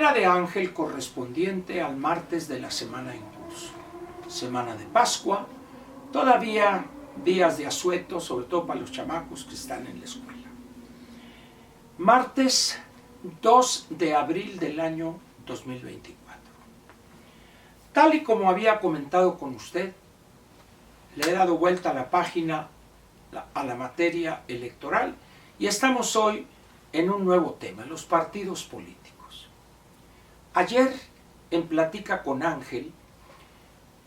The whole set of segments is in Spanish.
Lectura de Ángel correspondiente al martes de la semana en curso. Semana de Pascua, todavía días de asueto, sobre todo para los chamacos que están en la escuela. Martes 2 de abril del año 2024. Tal y como había comentado con usted, le he dado vuelta a la página, a la materia electoral, y estamos hoy en un nuevo tema, los partidos políticos. Ayer, en Plática con Ángel,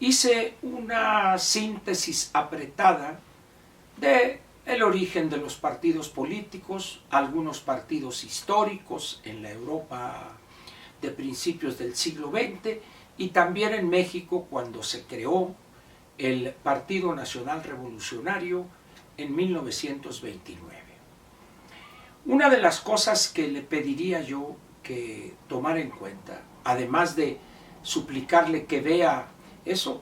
hice una síntesis apretada de el origen de los partidos políticos, algunos partidos históricos en la Europa de principios del siglo XX y también en México cuando se creó el Partido Nacional Revolucionario en 1929. Una de las cosas que le pediría yo que tomara en cuenta, además de suplicarle que vea eso,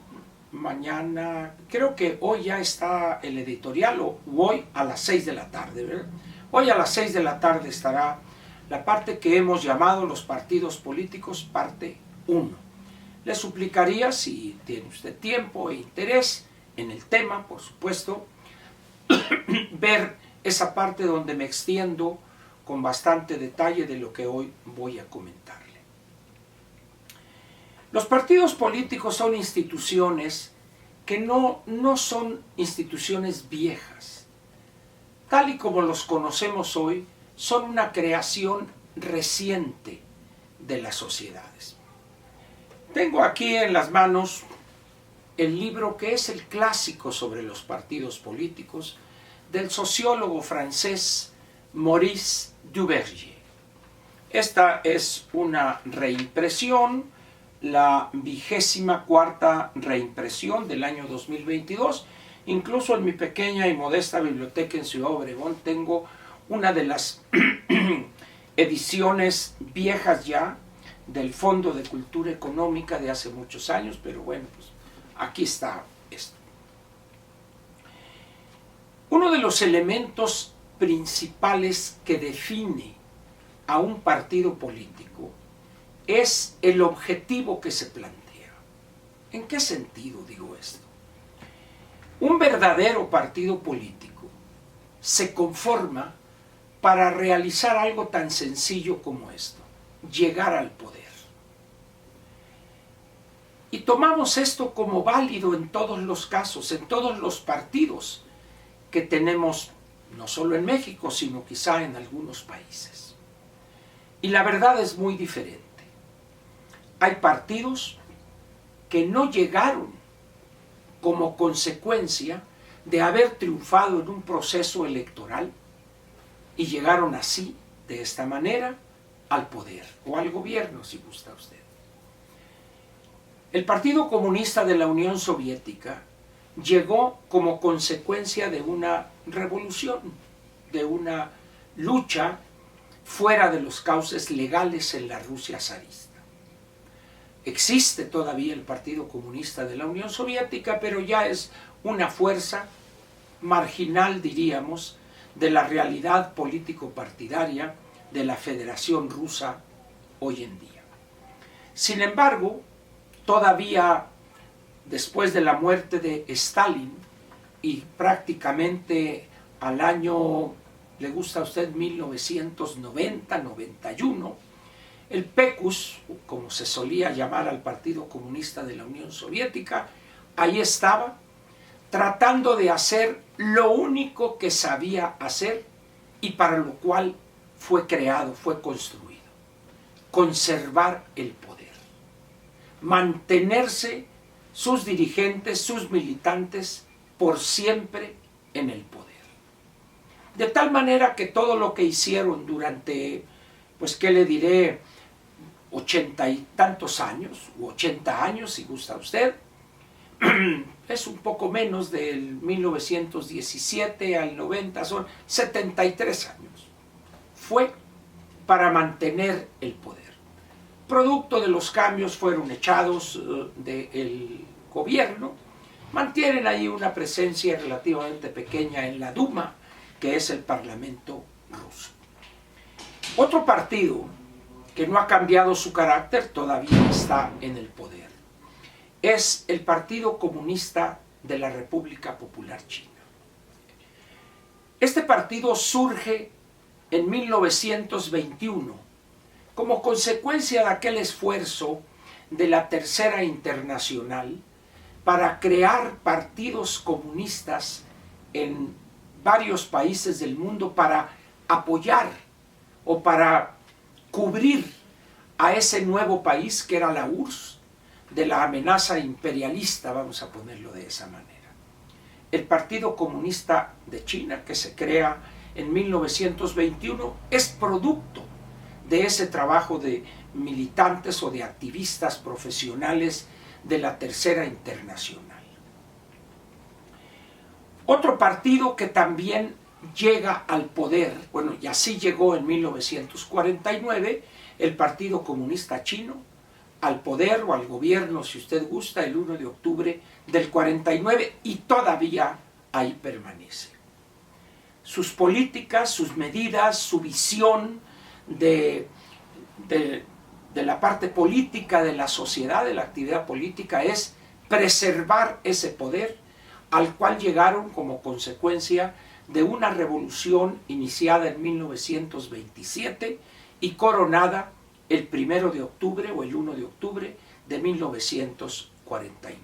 mañana, creo que hoy ya está el editorial, o hoy a las 6 de la tarde, ¿verdad? Hoy a las 6 de la tarde estará la parte que hemos llamado los partidos políticos, parte 1. Le suplicaría, si tiene usted tiempo e interés en el tema, por supuesto, ver esa parte donde me extiendo con bastante detalle de lo que hoy voy a comentarle. Los partidos políticos son instituciones que no son instituciones viejas. Tal y como los conocemos hoy, son una creación reciente de las sociedades. Tengo aquí en las manos el libro que es el clásico sobre los partidos políticos del sociólogo francés Maurice Duverger. Esta es una reimpresión, la 24ª reimpresión del año 2022. Incluso en mi pequeña y modesta biblioteca en Ciudad Obregón tengo una de las ediciones viejas ya del Fondo de Cultura Económica de hace muchos años, pero bueno, pues aquí está esto. Uno de los elementos principales que define a un partido político es el objetivo que se plantea. ¿En qué sentido digo esto? Un verdadero partido político se conforma para realizar algo tan sencillo como esto: llegar al poder. Y tomamos esto como válido en todos los casos, en todos los partidos que tenemos, no solo en México, sino quizá en algunos países. Y la verdad es muy diferente. Hay partidos que no llegaron como consecuencia de haber triunfado en un proceso electoral y llegaron así, de esta manera, al poder o al gobierno, si gusta usted. El Partido Comunista de la Unión Soviética llegó como consecuencia de una revolución, de una lucha fuera de los cauces legales en la Rusia zarista. Existe todavía el Partido Comunista de la Unión Soviética, pero ya es una fuerza marginal, diríamos, de la realidad político-partidaria de la Federación Rusa hoy en día. Sin embargo, todavía después de la muerte de Stalin y prácticamente al año, ¿le gusta a usted?, 1990-91, el PECUS, como se solía llamar al Partido Comunista de la Unión Soviética, ahí estaba tratando de hacer lo único que sabía hacer y para lo cual fue creado, fue construido: conservar el poder, mantenerse sus dirigentes, sus militantes, por siempre en el poder. De tal manera que todo lo que hicieron durante, pues qué le diré, 80 y tantos años, u 80 años si gusta usted, es un poco menos del 1917 al 90, son 73 años. Fue para mantener el poder. Producto de los cambios fueron echados del gobierno, mantienen ahí una presencia relativamente pequeña en la Duma, que es el Parlamento ruso. Otro partido que no ha cambiado su carácter, todavía está en el poder. Es el Partido Comunista de la República Popular China. Este partido surge en 1921 como consecuencia de aquel esfuerzo de la Tercera Internacional para crear partidos comunistas en varios países del mundo para apoyar o para cubrir a ese nuevo país que era la URSS de la amenaza imperialista, vamos a ponerlo de esa manera. El Partido Comunista de China, que se crea en 1921, es producto de ese trabajo de militantes o de activistas profesionales de la Tercera Internacional. Otro partido que también llega al poder, bueno, y así llegó en 1949, el Partido Comunista Chino, al poder o al gobierno, si usted gusta, el 1 de octubre del 49, y todavía ahí permanece. Sus políticas, sus medidas, su visión de la parte política de la sociedad, de la actividad política, es preservar ese poder al cual llegaron como consecuencia de una revolución iniciada en 1927 y coronada el 1 de octubre o el 1 de octubre de 1949.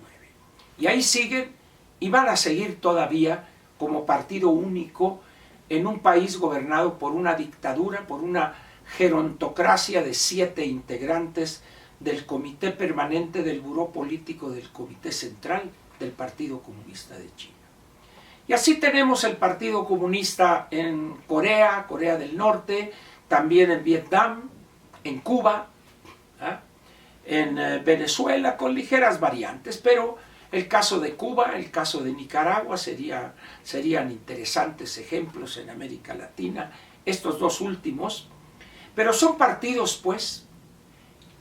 Y ahí siguen y van a seguir todavía como partido único en un país gobernado por una dictadura, por una gerontocracia de 7 integrantes del Comité Permanente del Buró Político del Comité Central del Partido Comunista de China. Y así tenemos el Partido Comunista en Corea, Corea del Norte, también en Vietnam, en Cuba, en Venezuela, con ligeras variantes, pero el caso de Cuba, el caso de Nicaragua serían interesantes ejemplos en América Latina, estos dos últimos, pero son partidos, pues,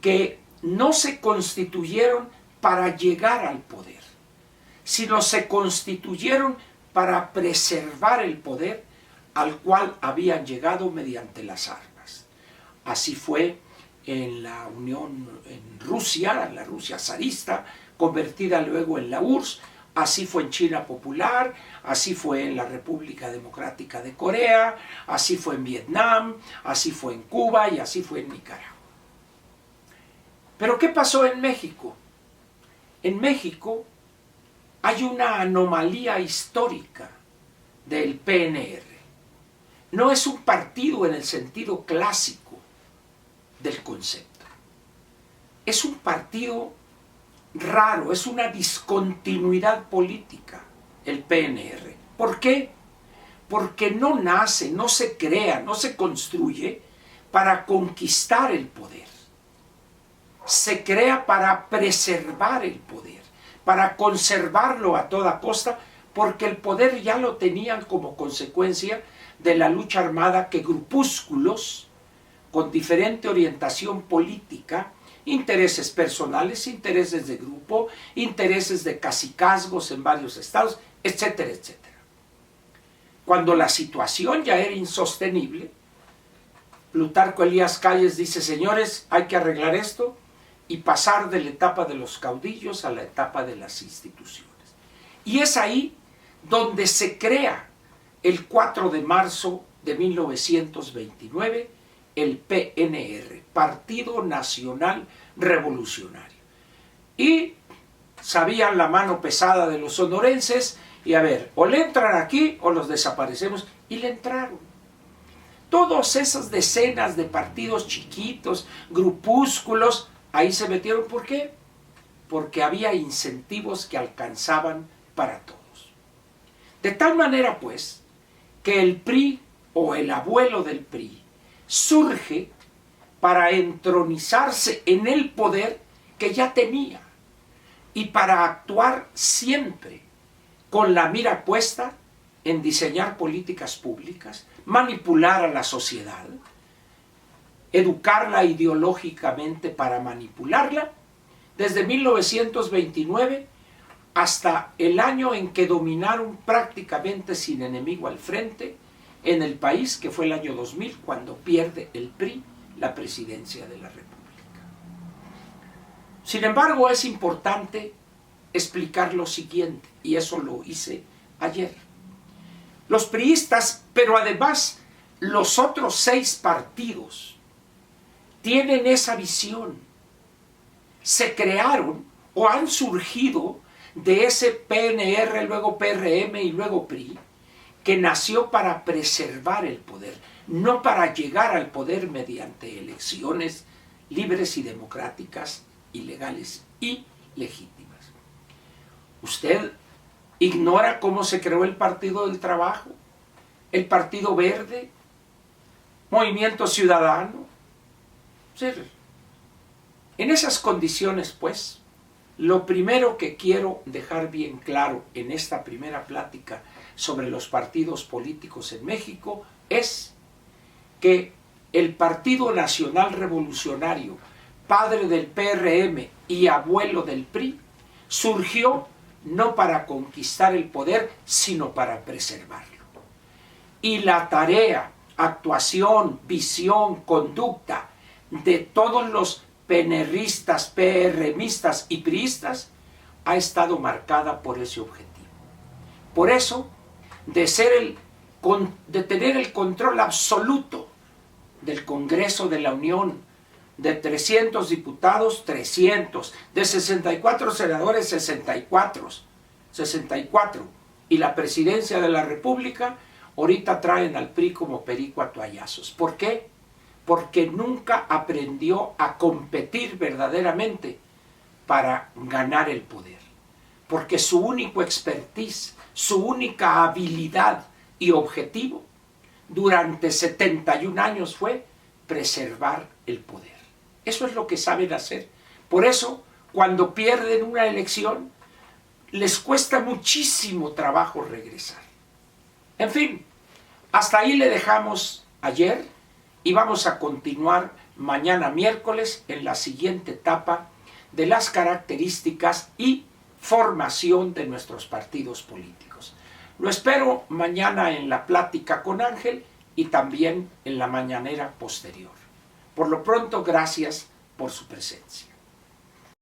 que no se constituyeron para llegar al poder, sino se constituyeron para preservar el poder al cual habían llegado mediante las armas. Así fue en la Unión, en Rusia, en la Rusia zarista, convertida luego en la URSS, así fue en China Popular, así fue en la República Democrática de Corea, así fue en Vietnam, así fue en Cuba y así fue en Nicaragua. Pero ¿qué pasó en México? En México hay una anomalía histórica del PNR. No es un partido en el sentido clásico del concepto. Es un partido raro, es una discontinuidad política el PNR. ¿Por qué? Porque no nace, no se crea, no se construye para conquistar el poder. Se crea para preservar el poder, para conservarlo a toda costa, porque el poder ya lo tenían como consecuencia de la lucha armada que grupúsculos con diferente orientación política, intereses personales, intereses de grupo, intereses de cacicazgos en varios estados, etcétera, etcétera. Cuando la situación ya era insostenible, Plutarco Elías Calles dice: señores, hay que arreglar esto y pasar de la etapa de los caudillos a la etapa de las instituciones. Y es ahí donde se crea el 4 de marzo de 1929 el PNR, Partido Nacional Revolucionario. Y sabían la mano pesada de los sonorenses, y a ver, o le entran aquí o los desaparecemos, y le entraron. Todas esas decenas de partidos chiquitos, grupúsculos, ahí se metieron. ¿Por qué? Porque había incentivos que alcanzaban para todos. De tal manera, pues, que el PRI, o el abuelo del PRI, surge para entronizarse en el poder que ya tenía y para actuar siempre con la mira puesta en diseñar políticas públicas, manipular a la sociedad, educarla ideológicamente para manipularla, desde 1929 hasta el año en que dominaron prácticamente sin enemigo al frente en el país, que fue el año 2000, cuando pierde el PRI la presidencia de la República. Sin embargo, es importante explicar lo siguiente, y eso lo hice ayer. Los priistas, pero además los otros 6 partidos, tienen esa visión. Se crearon o han surgido de ese PNR, luego PRM y luego PRI, que nació para preservar el poder, no para llegar al poder mediante elecciones libres y democráticas, y legales y legítimas. ¿Usted ignora cómo se creó el Partido del Trabajo, el Partido Verde, Movimiento Ciudadano? Sí. En esas condiciones, pues, lo primero que quiero dejar bien claro en esta primera plática sobre los partidos políticos en México es que el Partido Nacional Revolucionario, padre del PRM y abuelo del PRI, surgió no para conquistar el poder, sino para preservarlo. Y la tarea, actuación, visión, conducta de todos los PNRistas, PRMistas y priistas ha estado marcada por ese objetivo. Por eso, de tener el control absoluto del Congreso de la Unión, de 300 diputados, 300, de 64 senadores, 64, y la presidencia de la República, ahorita traen al PRI como perico a toallazos. ¿Por qué? Porque nunca aprendió a competir verdaderamente para ganar el poder. Porque su único expertise, su única habilidad y objetivo durante 71 años fue preservar el poder. Eso es lo que saben hacer. Por eso, cuando pierden una elección, les cuesta muchísimo trabajo regresar. En fin, hasta ahí le dejamos ayer y vamos a continuar mañana miércoles en la siguiente etapa de las características y formación de nuestros partidos políticos. Lo espero mañana en la plática con Ángel y también en la mañanera posterior. Por lo pronto, gracias por su presencia.